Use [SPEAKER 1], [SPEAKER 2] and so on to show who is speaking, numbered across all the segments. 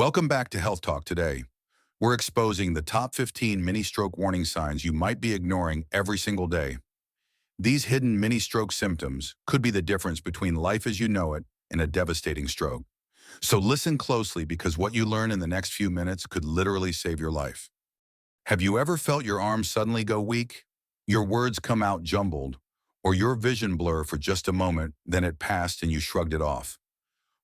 [SPEAKER 1] Welcome back to Health Talk today. We're exposing the top 15 mini stroke warning signs you might be ignoring every single day. These hidden mini stroke symptoms could be the difference between life as you know it and a devastating stroke. So listen closely because what you learn in the next few minutes could literally save your life. Have you ever felt your arms suddenly go weak? Your words come out jumbled, or your vision blur for just a moment, then it passed and you shrugged it off?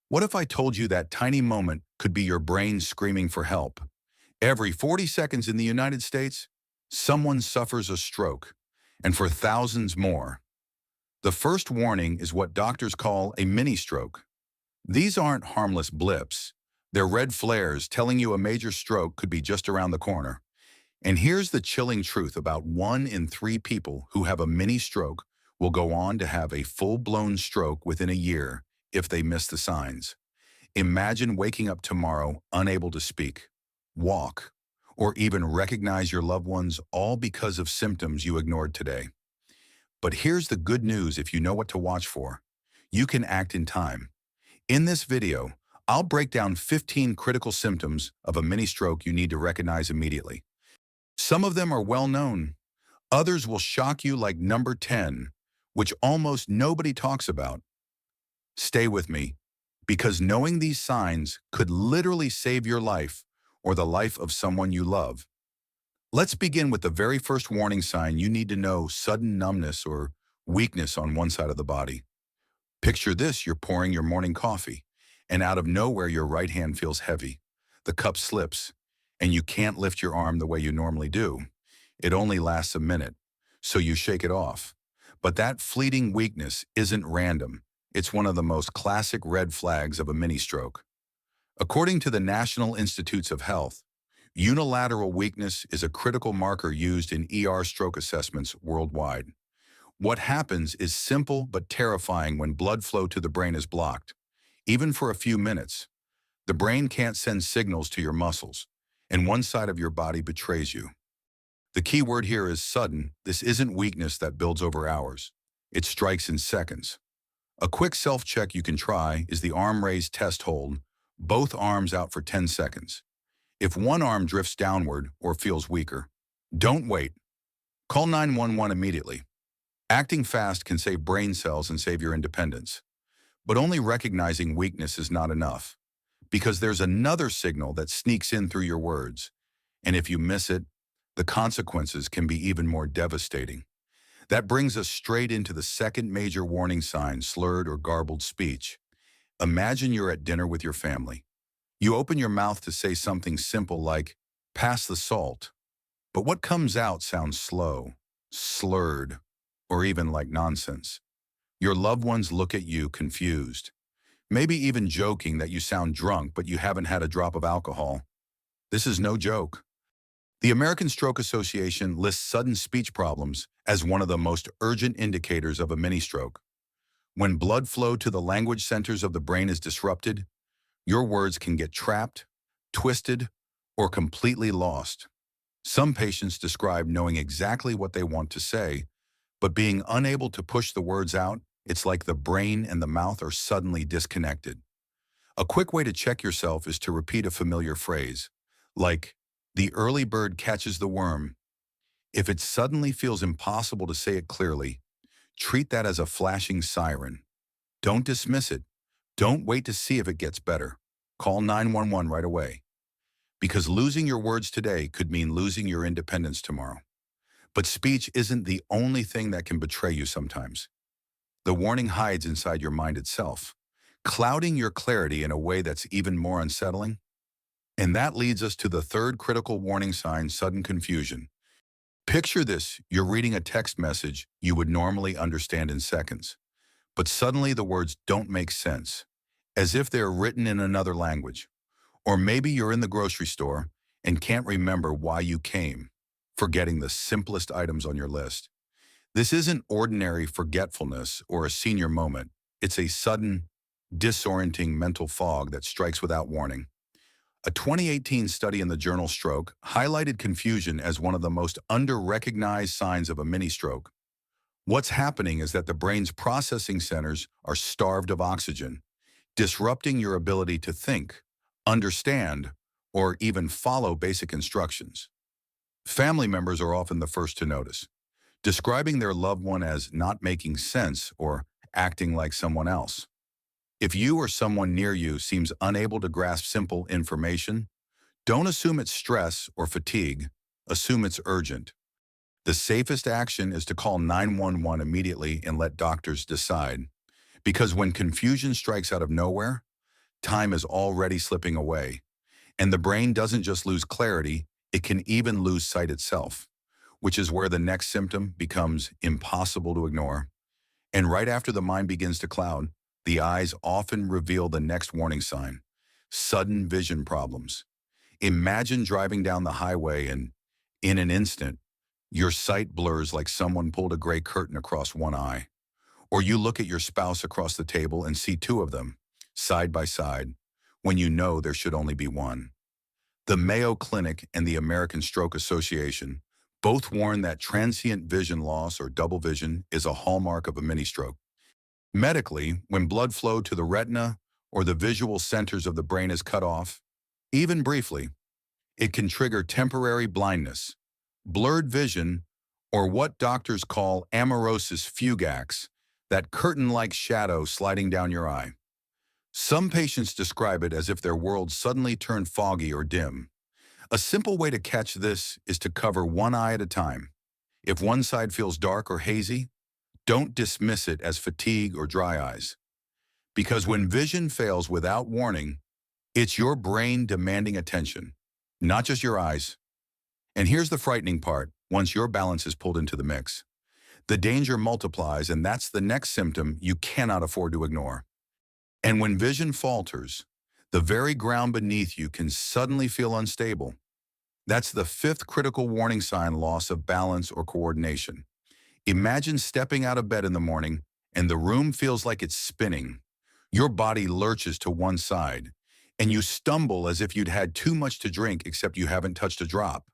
[SPEAKER 1] What if I told you that tiny moment could be your brain screaming for help? Every 40 seconds in the United States, someone suffers a stroke, and for thousands more. The first warning is what doctors call a mini stroke. These aren't harmless blips. They're red flares telling you a major stroke could be just around the corner. And here's the chilling truth: about 1 in 3 people who have a mini stroke will go on to have a full-blown stroke within a year if they miss the signs. Imagine waking up tomorrow unable to speak, walk, or even recognize your loved ones, all because of symptoms you ignored today. But here's the good news: if you know what to watch for, you can act in time. In this video, I'll break down 15 critical symptoms of a mini stroke you need to recognize immediately. Some of them are well known. Others will shock you, like number 10, which almost nobody talks about. Stay with me, because knowing these signs could literally save your life or the life of someone you love. Let's begin with the very first warning sign you need to know: sudden numbness or weakness on one side of the body. Picture this: you're pouring your morning coffee, and out of nowhere your right hand feels heavy. The cup slips, and you can't lift your arm the way you normally do. It only lasts a minute, so you shake it off. But that fleeting weakness isn't random. It's one of the most classic red flags of a mini stroke. According to the National Institutes of Health, unilateral weakness is a critical marker used in stroke assessments worldwide. What happens is simple but terrifying. When blood flow to the brain is blocked, even for a few minutes, the brain can't send signals to your muscles, and one side of your body betrays you. The key word here is sudden. This isn't weakness that builds over hours. It strikes in seconds. A quick self-check you can try is the arm raise test hold, both arms out for 10 seconds. If one arm drifts downward or feels weaker, don't wait. Call 911 immediately. Acting fast can save brain cells and save your independence. But only recognizing weakness is not enough, because there's another signal that sneaks in through your words. And if you miss it, the consequences can be even more devastating. That brings us straight into the second major warning sign: slurred or garbled speech. Imagine you're at dinner with your family. You open your mouth to say something simple like, "Pass the salt." But what comes out sounds slow, slurred, or even like nonsense. Your loved ones look at you confused, maybe even joking that you sound drunk, but you haven't had a drop of alcohol. This is no joke. The American Stroke Association lists sudden speech problems as one of the most urgent indicators of a mini stroke. When blood flow to the language centers of the brain is disrupted, your words can get trapped, twisted, or completely lost. Some patients describe knowing exactly what they want to say, but being unable to push the words out. It's like the brain and the mouth are suddenly disconnected. A quick way to check yourself is to repeat a familiar phrase, like, "The early bird catches the worm." If it suddenly feels impossible to say it clearly, treat that as a flashing siren. Don't dismiss it. Don't wait to see if it gets better. Call 911 right away. Because losing your words today could mean losing your independence tomorrow. But speech isn't the only thing that can betray you sometimes. The warning hides inside your mind itself, clouding your clarity in a way that's even more unsettling. And that leads us to the third critical warning sign: sudden confusion. Picture this: you're reading a text message you would normally understand in seconds, but suddenly the words don't make sense, as if they're written in another language. Or maybe you're in the grocery store and can't remember why you came, forgetting the simplest items on your list. This isn't ordinary forgetfulness or a senior moment. It's a sudden, disorienting mental fog that strikes without warning. A 2018 study in the journal Stroke highlighted confusion as one of the most under-recognized signs of a mini stroke. What's happening is that the brain's processing centers are starved of oxygen, disrupting your ability to think, understand, or even follow basic instructions. Family members are often the first to notice, describing their loved one as not making sense or acting like someone else. If you or someone near you seems unable to grasp simple information, don't assume it's stress or fatigue. Assume it's urgent. The safest action is to call 911 immediately and let doctors decide. Because when confusion strikes out of nowhere, time is already slipping away. And the brain doesn't just lose clarity, it can even lose sight itself, which is where the next symptom becomes impossible to ignore. And right after the mind begins to cloud, the eyes often reveal the next warning sign: sudden vision problems. Imagine driving down the highway and, in an instant, your sight blurs like someone pulled a gray curtain across one eye. Or you look at your spouse across the table and see two of them, side by side, when you know there should only be one. The Mayo Clinic and the American Stroke Association both warn that transient vision loss or double vision is a hallmark of a mini-stroke. Medically, when blood flow to the retina or the visual centers of the brain is cut off, even briefly, it can trigger temporary blindness, blurred vision, or what doctors call amaurosis fugax, that curtain-like shadow sliding down your eye. Some patients describe it as if their world suddenly turned foggy or dim. A simple way to catch this is to cover one eye at a time. If one side feels dark or hazy, don't dismiss it as fatigue or dry eyes. Because when vision fails without warning, it's your brain demanding attention, not just your eyes. And here's the frightening part: once your balance is pulled into the mix, the danger multiplies, and that's the next symptom you cannot afford to ignore. And when vision falters, the very ground beneath you can suddenly feel unstable. That's the fifth critical warning sign: loss of balance or coordination. Imagine stepping out of bed in the morning and the room feels like it's spinning. Your body lurches to one side, and you stumble as if you'd had too much to drink except you haven't touched a drop.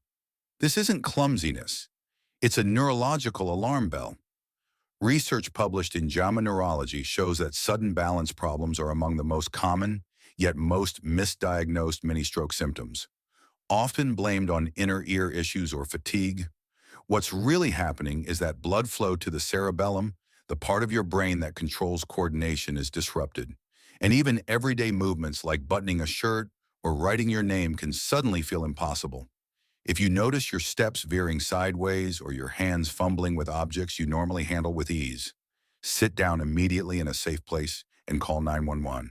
[SPEAKER 1] This isn't clumsiness. It's a neurological alarm bell. Research published in JAMA Neurology shows that sudden balance problems are among the most common, yet most misdiagnosed mini-stroke symptoms, often blamed on inner ear issues or fatigue. What's really happening is that blood flow to the cerebellum, the part of your brain that controls coordination, is disrupted. And even everyday movements like buttoning a shirt or writing your name can suddenly feel impossible. If you notice your steps veering sideways or your hands fumbling with objects you normally handle with ease, sit down immediately in a safe place and call 911.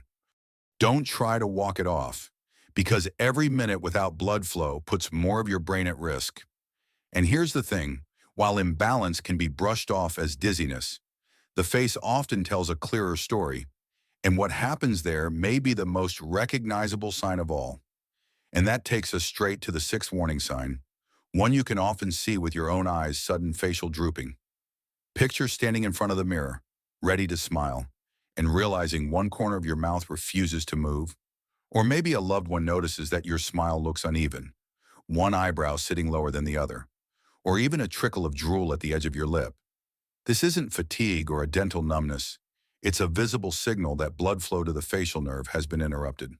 [SPEAKER 1] Don't try to walk it off, because every minute without blood flow puts more of your brain at risk. And here's the thing: while imbalance can be brushed off as dizziness, the face often tells a clearer story, and what happens there may be the most recognizable sign of all. And that takes us straight to the sixth warning sign, one you can often see with your own eyes: sudden facial drooping. Picture standing in front of the mirror, ready to smile, and realizing one corner of your mouth refuses to move. Or maybe a loved one notices that your smile looks uneven, one eyebrow sitting lower than the other, or even a trickle of drool at the edge of your lip. This isn't fatigue or a dental numbness. It's a visible signal that blood flow to the facial nerve has been interrupted.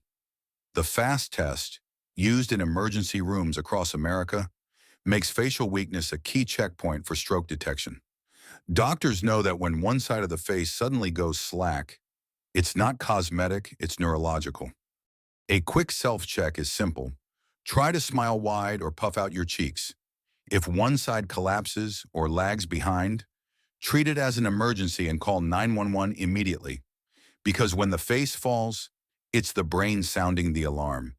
[SPEAKER 1] The FAST test, used in emergency rooms across America, makes facial weakness a key checkpoint for stroke detection. Doctors know that when one side of the face suddenly goes slack, it's not cosmetic, it's neurological. A quick self-check is simple. Try to smile wide or puff out your cheeks. If one side collapses or lags behind, treat it as an emergency and call 911 immediately. Because when the face falls, it's the brain sounding the alarm.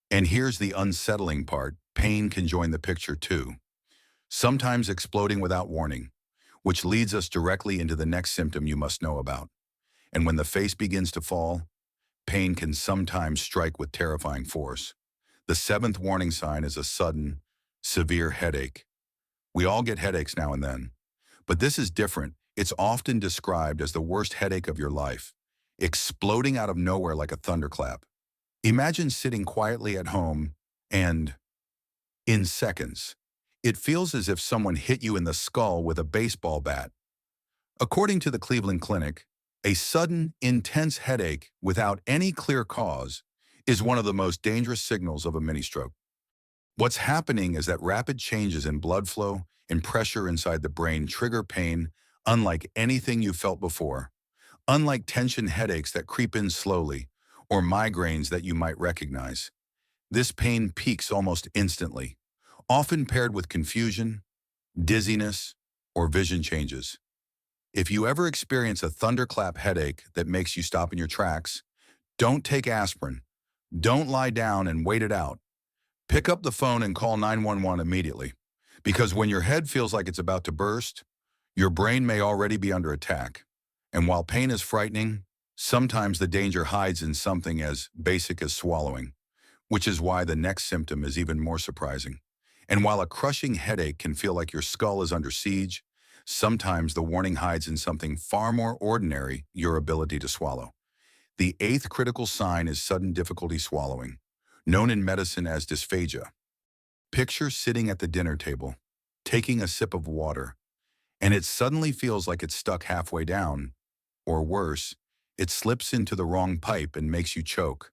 [SPEAKER 1] And here's the unsettling part: pain can join the picture too, sometimes exploding without warning, which leads us directly into the next symptom you must know about. And when the face begins to fall, pain can sometimes strike with terrifying force. The seventh warning sign is a sudden, severe headache. We all get headaches now and then, but this is different. It's often described as the worst headache of your life, exploding out of nowhere like a thunderclap. Imagine sitting quietly at home and, in seconds, it feels as if someone hit you in the skull with a baseball bat. According to the Cleveland Clinic, a sudden, intense headache without any clear cause is one of the most dangerous signals of a mini stroke. What's happening is that rapid changes in blood flow and pressure inside the brain trigger pain unlike anything you felt before, unlike tension headaches that creep in slowly or migraines that you might recognize. This pain peaks almost instantly, often paired with confusion, dizziness, or vision changes. If you ever experience a thunderclap headache that makes you stop in your tracks, don't take aspirin. Don't lie down and wait it out. Pick up the phone and call 911 immediately. Because when your head feels like it's about to burst, your brain may already be under attack. And while pain is frightening, sometimes the danger hides in something as basic as swallowing, which is why the next symptom is even more surprising. And while a crushing headache can feel like your skull is under siege, sometimes the warning hides in something far more ordinary: your ability to swallow. The eighth critical sign is sudden difficulty swallowing, known in medicine as dysphagia. Picture sitting at the dinner table, taking a sip of water, and it suddenly feels like it's stuck halfway down, or worse, it slips into the wrong pipe and makes you choke.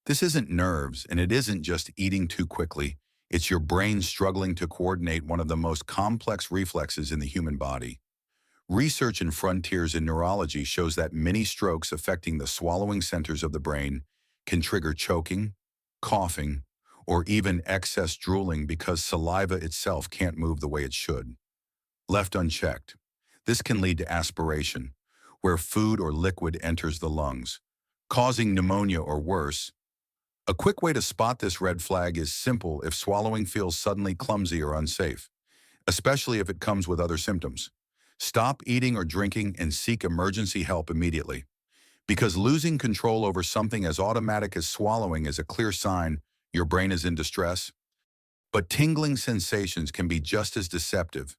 [SPEAKER 1] This isn't nerves, and it isn't just eating too quickly. It's your brain struggling to coordinate one of the most complex reflexes in the human body. Research in Frontiers in Neurology shows that mini strokes affecting the swallowing centers of the brain can trigger choking, coughing, or even excess drooling because saliva itself can't move the way it should. Left unchecked, this can lead to aspiration, where food or liquid enters the lungs, causing pneumonia or worse. A quick way to spot this red flag is simple: if swallowing feels suddenly clumsy or unsafe, especially if it comes with other symptoms. Stop eating or drinking and seek emergency help immediately, because losing control over something as automatic as swallowing is a clear sign your brain is in distress. But tingling sensations can be just as deceptive,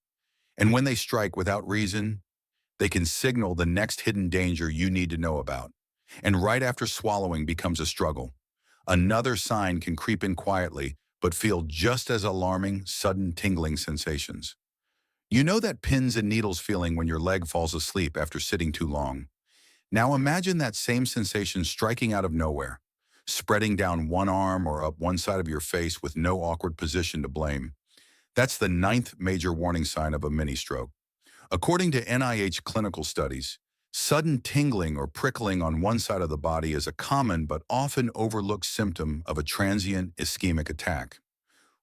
[SPEAKER 1] and when they strike without reason, they can signal the next hidden danger you need to know about. And right after swallowing becomes a struggle, another sign can creep in quietly but feel just as alarming: sudden tingling sensations. You know that pins and needles feeling when your leg falls asleep after sitting too long. Now imagine that same sensation striking out of nowhere, spreading down one arm or up one side of your face with no awkward position to blame. That's the ninth major warning sign of a mini stroke. According to NIH clinical studies, sudden tingling or prickling on one side of the body is a common but often overlooked symptom of a transient ischemic attack.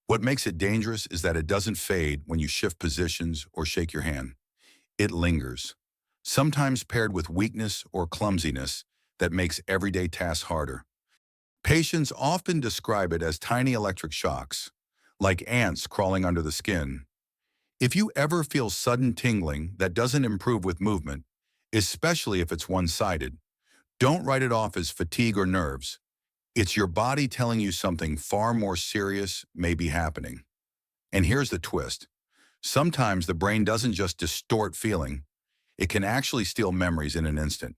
[SPEAKER 1] What makes it dangerous is that it doesn't fade when you shift positions or shake your hand. It lingers, sometimes paired with weakness or clumsiness that makes everyday tasks harder. Patients often describe it as tiny electric shocks, like ants crawling under the skin. If you ever feel sudden tingling that doesn't improve with movement, especially if it's one-sided, don't write it off as fatigue or nerves. It's your body telling you something far more serious may be happening. And here's the twist: sometimes the brain doesn't just distort feeling, it can actually steal memories in an instant,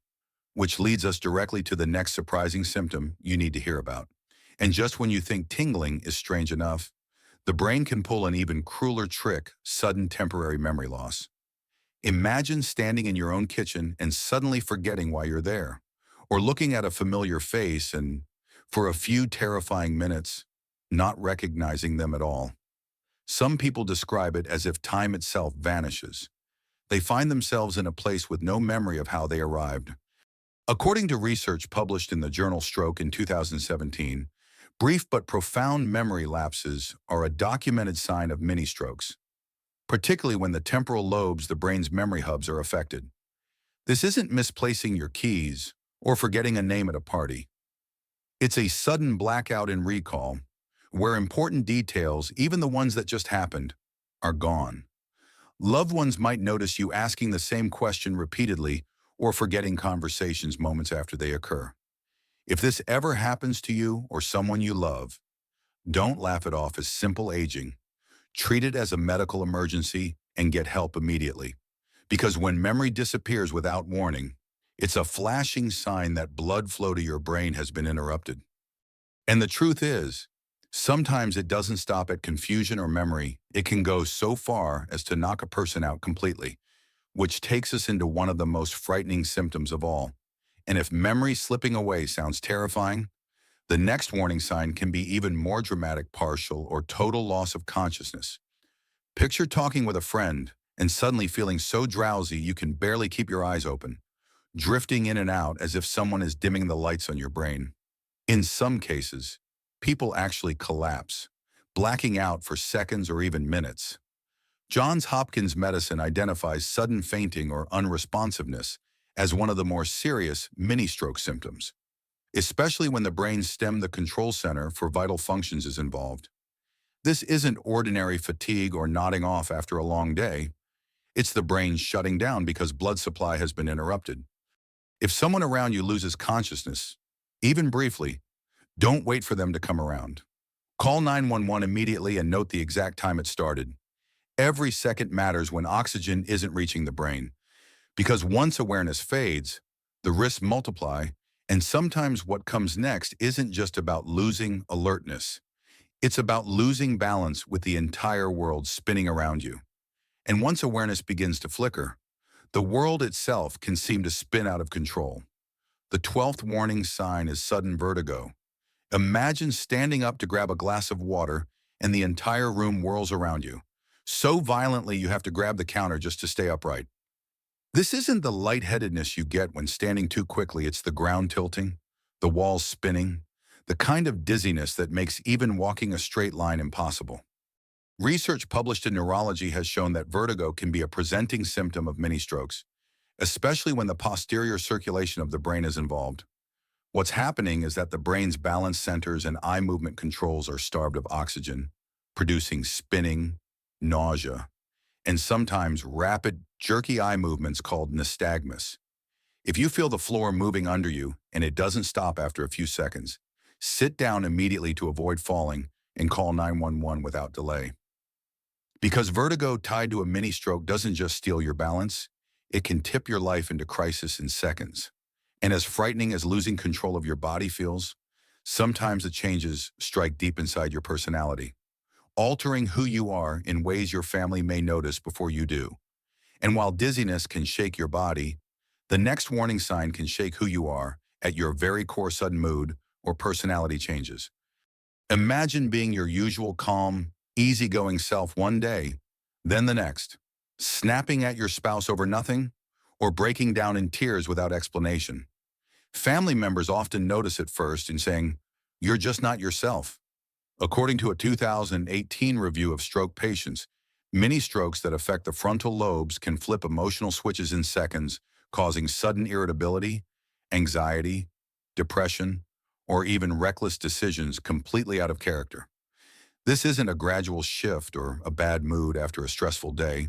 [SPEAKER 1] which leads us directly to the next surprising symptom you need to hear about. And just when you think tingling is strange enough, the brain can pull an even crueler trick: sudden temporary memory loss. Imagine standing in your own kitchen and suddenly forgetting why you're there, or looking at a familiar face and, for a few terrifying minutes, not recognizing them at all. Some people describe it as if time itself vanishes. They find themselves in a place with no memory of how they arrived. According to research published in the journal Stroke in 2017, brief but profound memory lapses are a documented sign of mini strokes, particularly when the temporal lobes, the brain's memory hubs, are affected. This isn't misplacing your keys or forgetting a name at a party. It's a sudden blackout in recall, where important details, even the ones that just happened, are gone. Loved ones might notice you asking the same question repeatedly or forgetting conversations moments after they occur. If this ever happens to you or someone you love, don't laugh it off as simple aging. Treat it as a medical emergency and get help immediately. Because when memory disappears without warning, it's a flashing sign that blood flow to your brain has been interrupted. And the truth is, sometimes it doesn't stop at confusion or memory. It can go so far as to knock a person out completely, which takes us into one of the most frightening symptoms of all. And if memory slipping away sounds terrifying, The next warning sign can be even more dramatic: partial or total loss of consciousness. Picture talking with a friend and suddenly feeling so drowsy you can barely keep your eyes open, drifting in and out as if someone is dimming the lights on your brain. In some cases, people actually collapse, blacking out for seconds or even minutes. Johns Hopkins medicine identifies sudden fainting or unresponsiveness as one of the more serious mini-stroke symptoms, especially when the brain's stem, the control center for vital functions, is involved. This isn't ordinary fatigue or nodding off after a long day. It's the brain shutting down because blood supply has been interrupted. If someone around you loses consciousness, even briefly, don't wait for them to come around. Call 911 immediately and note the exact time it started. Every second matters when oxygen isn't reaching the brain, because once awareness fades, the risks multiply, and sometimes what comes next isn't just about losing alertness. It's about losing balance with the entire world spinning around you. And once awareness begins to flicker, the world itself can seem to spin out of control. The 12th warning sign is sudden vertigo. Imagine standing up to grab a glass of water and the entire room whirls around you, so violently you have to grab the counter just to stay upright. This isn't the lightheadedness you get when standing too quickly. It's the ground tilting, the walls spinning, the kind of dizziness that makes even walking a straight line impossible. Research published in Neurology has shown that vertigo can be a presenting symptom of mini strokes, especially when the posterior circulation of the brain is involved. What's happening is that the brain's balance centers and eye movement controls are starved of oxygen, producing spinning, nausea, and sometimes rapid, jerky eye movements called nystagmus. If you feel the floor moving under you and it doesn't stop after a few seconds, sit down immediately to avoid falling and call 911 without delay. Because vertigo tied to a mini stroke doesn't just steal your balance, it can tip your life into crisis in seconds. And as frightening as losing control of your body feels, sometimes the changes strike deep inside your personality, altering who you are in ways your family may notice before you do. And while dizziness can shake your body, the next warning sign can shake who you are at your very core. Sudden mood or personality changes. Imagine being your usual calm, easygoing self one day, then the next, snapping at your spouse over nothing, or breaking down in tears without explanation. Family members often notice it first and saying, "You're just not yourself." According to a 2018 review of stroke patients, mini strokes that affect the frontal lobes can flip emotional switches in seconds, causing sudden irritability, anxiety, depression, or even reckless decisions completely out of character. This isn't a gradual shift or a bad mood after a stressful day.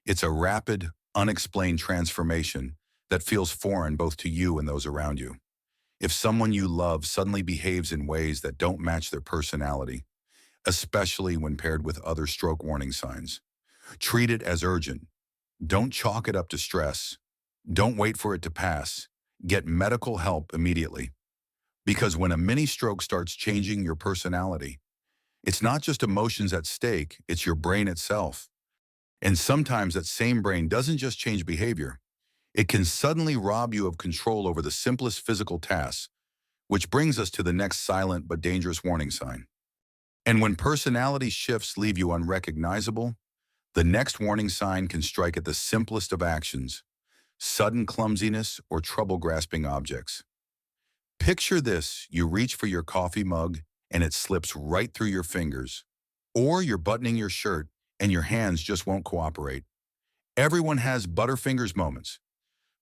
[SPEAKER 1] It's a rapid, unexplained transformation that feels foreign both to you and those around you. If someone you love suddenly behaves in ways that don't match their personality, especially when paired with other stroke warning signs, treat it as urgent. Don't chalk it up to stress. Don't wait for it to pass. Get medical help immediately. Because when a mini stroke starts changing your personality, it's not just emotions at stake, it's your brain itself. And sometimes that same brain doesn't just change behavior. It can suddenly rob you of control over the simplest physical tasks, which brings us to the next silent but dangerous warning sign. And when personality shifts leave you unrecognizable, the next warning sign can strike at the simplest of actions: sudden clumsiness or trouble grasping objects. Picture this: you reach for your coffee mug and it slips right through your fingers. Or you're buttoning your shirt and your hands just won't cooperate. Everyone has butterfingers moments.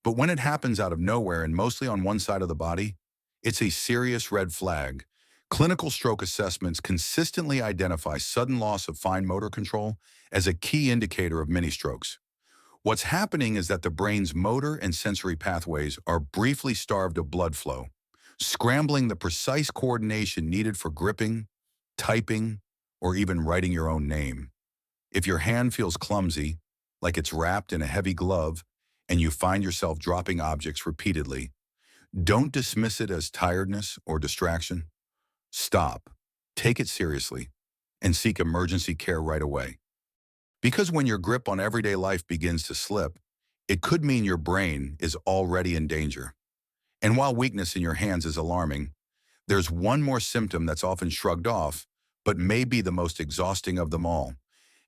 [SPEAKER 1] But when it happens out of nowhere and mostly on one side of the body, it's a serious red flag. Clinical stroke assessments consistently identify sudden loss of fine motor control as a key indicator of mini strokes. What's happening is that the brain's motor and sensory pathways are briefly starved of blood flow, scrambling the precise coordination needed for gripping, typing, or even writing your own name. If your hand feels clumsy, like it's wrapped in a heavy glove, and you find yourself dropping objects repeatedly, don't dismiss it as tiredness or distraction. Stop, take it seriously, and seek emergency care right away. Because when your grip on everyday life begins to slip, it could mean your brain is already in danger. And while weakness in your hands is alarming, There's one more symptom that's often shrugged off, but may be the most exhausting of them all.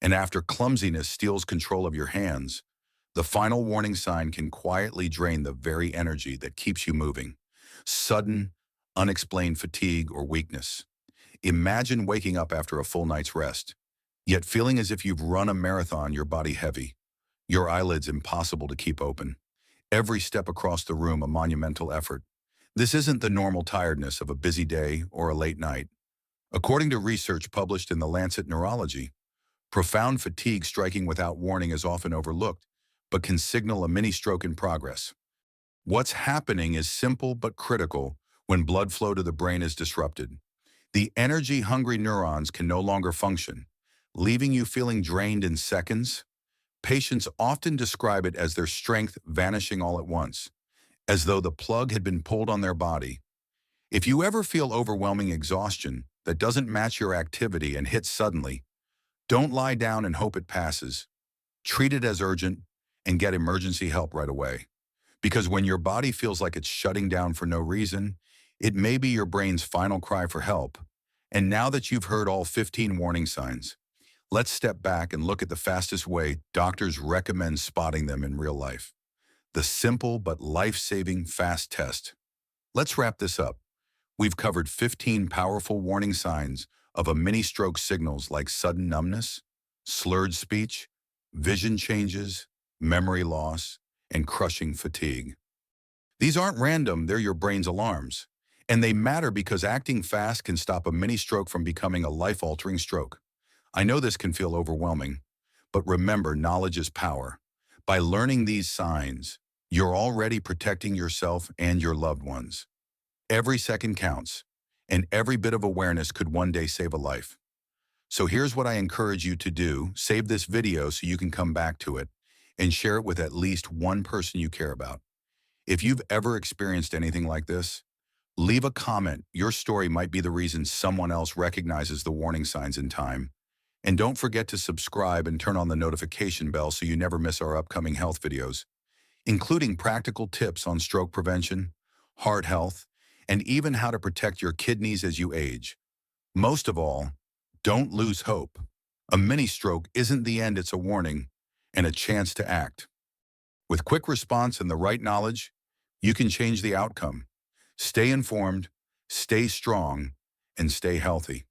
[SPEAKER 1] And after clumsiness steals control of your hands, the final warning sign can quietly drain the very energy that keeps you moving. Sudden, unexplained fatigue or weakness. Imagine waking up after a full night's rest, yet feeling as if you've run a marathon, your body heavy, your eyelids impossible to keep open. Every step across the room a monumental effort. This isn't the normal tiredness of a busy day or a late night. According to research published in the Lancet Neurology, profound fatigue striking without warning is often overlooked, but can signal a mini stroke in progress. What's happening is simple but critical when blood flow to the brain is disrupted. The energy-hungry neurons can no longer function, leaving you feeling drained in seconds. Patients often describe it as their strength vanishing all at once, as though the plug had been pulled on their body. If you ever feel overwhelming exhaustion that doesn't match your activity and hits suddenly, don't lie down and hope it passes. Treat it as urgent and get emergency help right away. Because when your body feels like it's shutting down for no reason, it may be your brain's final cry for help. And now that you've heard all 15 warning signs, let's step back and look at the fastest way doctors recommend spotting them in real life. The simple but life-saving FAST test. Let's wrap this up. We've covered 15 powerful warning signs of a mini stroke, signals like sudden numbness, slurred speech, vision changes, memory loss, and crushing fatigue. These aren't random, they're your brain's alarms. And they matter because acting fast can stop a mini stroke from becoming a life-altering stroke. I know this can feel overwhelming, but remember, knowledge is power. By learning these signs, you're already protecting yourself and your loved ones. Every second counts, and every bit of awareness could one day save a life. So here's what I encourage you to do. Save this video so you can come back to it and share it with at least one person you care about. If you've ever experienced anything like this, leave a comment. Your story might be the reason someone else recognizes the warning signs in time. And don't forget to subscribe and turn on the notification bell so you never miss our upcoming health videos, including practical tips on stroke prevention, heart health, and even how to protect your kidneys as you age. Most of all, don't lose hope. A mini stroke isn't the end, it's a warning and a chance to act. With quick response and the right knowledge, you can change the outcome. Stay informed, stay strong, and stay healthy.